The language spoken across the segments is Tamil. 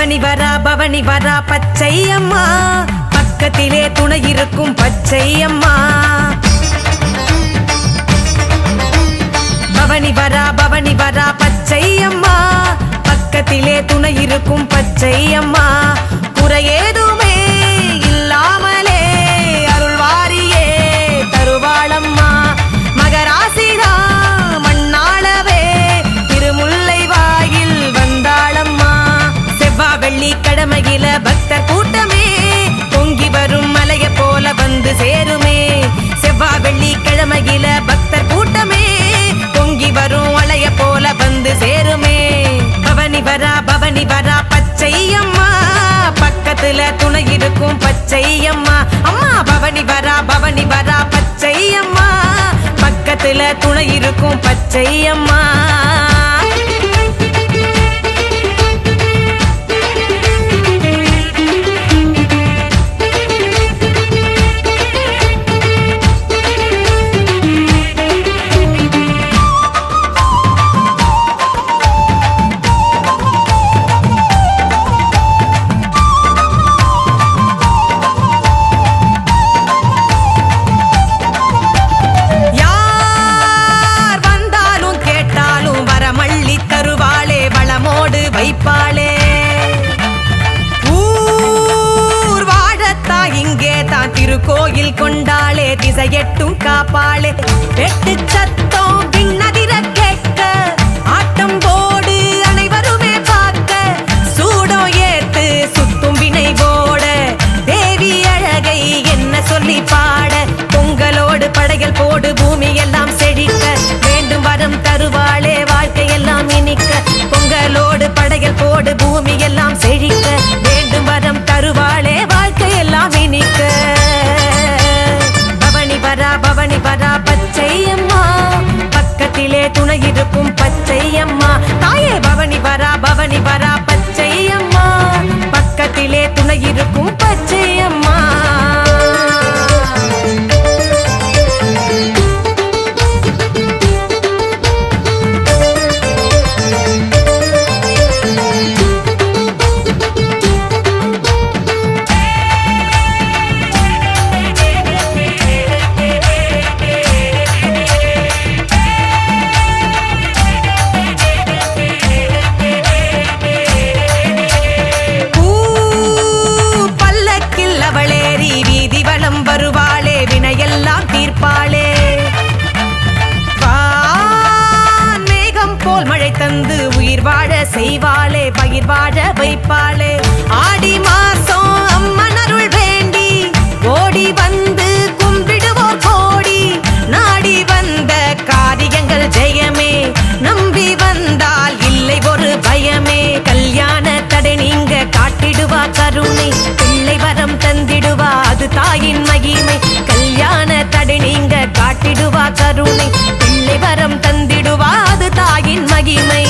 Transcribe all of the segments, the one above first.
பவனி வரா பச்சையம்மா, பக்கத்திலே துணை இருக்கும் பச்சையம்மா. பவனி வரா பச்சையம்மா, பக்கத்திலே துணை இருக்கும் பச்சையம்மா. குறையேதுமே இல்லாமலே அருள்வாரியே தருவாளம்மா. மகராசிரா மண்ணாளவே திருமுல்லை வாயில் வந்தாளம்மா. செவ்வா வெள்ளி கடமையில பக்தர் கூட்டமே பொங்கி வரும் மலைய போல வந்து சேருமே. செவ்வா வெள்ளி கிழமையில பக்தர் கூட்டமே பொங்கி வரும் அலைய போல வந்து சேருமே. பவனி வரா பச்சையம்மா, பக்கத்துல துணை இருக்கும் பச்சையம்மா. அம்மா பவனி வரா பச்சையம்மா, பக்கத்துல துணை இருக்கும் பச்சையம்மா. வைப்பாளே ஊர் வாழத்தா, இங்கே தான் திருக்கோயில் கொண்டாளே, திசையெட்டும் காப்பாளே. வெட்டு சத்தம் விண்ணதிர கேட்க, ஆட்டம் போடு அனைவருமே பார்க்க, சூடம் ஏத்து சுத்தும் வினை போட, தேவி அழகை என்ன சொல்லி பாட, பொங்கலோடு படையல் போடு பூமி எல்லாம் செழிக்க, வேண்டும் வரம் தருவாளே வாழ்க்கையெல்லாம் இனிக்க. பொங்கலோடு படையல் போடு பூமி எல்லாம் செழிக்க, வேண்டும் வரம் தருவாளே வாழ்க்கையெல்லாம் இனிக்க. பவனி வரா பச்சையம்மா, பக்கத்திலே துணை இருக்கும் பச்சையம்மா. தாயே பவனி வரா பச்சையம்மா, பக்கத்திலே துணை இருக்கும் பச்சையம்மா. வருவாளே வினையெல்லாம் தீர்ப்பாளே, மேகம் போல் மழை தந்து உயிர் வாழ செய்வாளே, பயிர் வாழ வைப்பாளே. ஆடி மாசம் அம்மன் அருள் வேண்டி ஓடி வந்து கும்பிடுவோர் கோடி, நாடி வந்த காரியங்கள் ஜெயமே, நம்பி வந்தால் இல்லை ஒரு பயமே. கல்யாண தடை நீங்க காட்டிடுவா கருணை, பிள்ளை வரம் தந்திடுவா அது தாயின் மகிமை. கல்யாண தடை நீங்க காட்டிடுவா கருணை, பிள்ளை வரம் தந்திடுவா அது தாயின் மகிமை.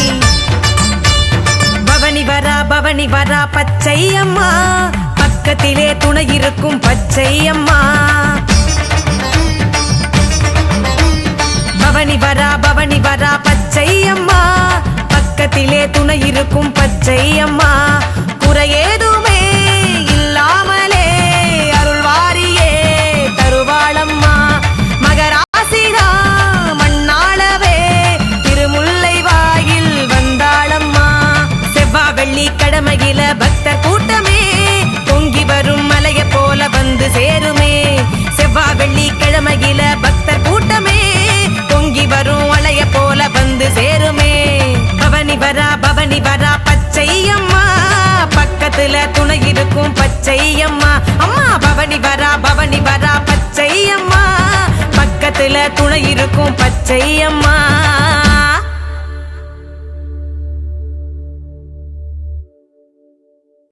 பவனி வரா பச்சையம்மா, பக்கத்திலே துணை இருக்கும் பச்சையம்மா. பவனி வரா பச்சையம்மா, பக்கத்திலே துணை இருக்கும் பச்சையம்மா. குறையேதுமே இல்லாமலே அருள்வாரியே தருவாளம்மா. மகராசிரா மண்ணாளவே திருமுல்லை வாயில் வந்தாளம்மா. செவ்வா வெள்ளி கடமையில பக்தர் கூட்டமே பொங்கி வரும் மலைய போல வந்து சேருமே. செவ்வா வெள்ளி கிழமையில பக்தர் கூட்டமே பொங்கி வரும் அலைய போல வந்து சேருமே. பவனி வரா பச்சையம்மா, பக்கத்துல துணை இருக்கும் பச்சையம்மா. அம்மா பவனி வரா பச்சையம்மா, பக்கத்துல துணை இருக்கும் பச்சையம்மா.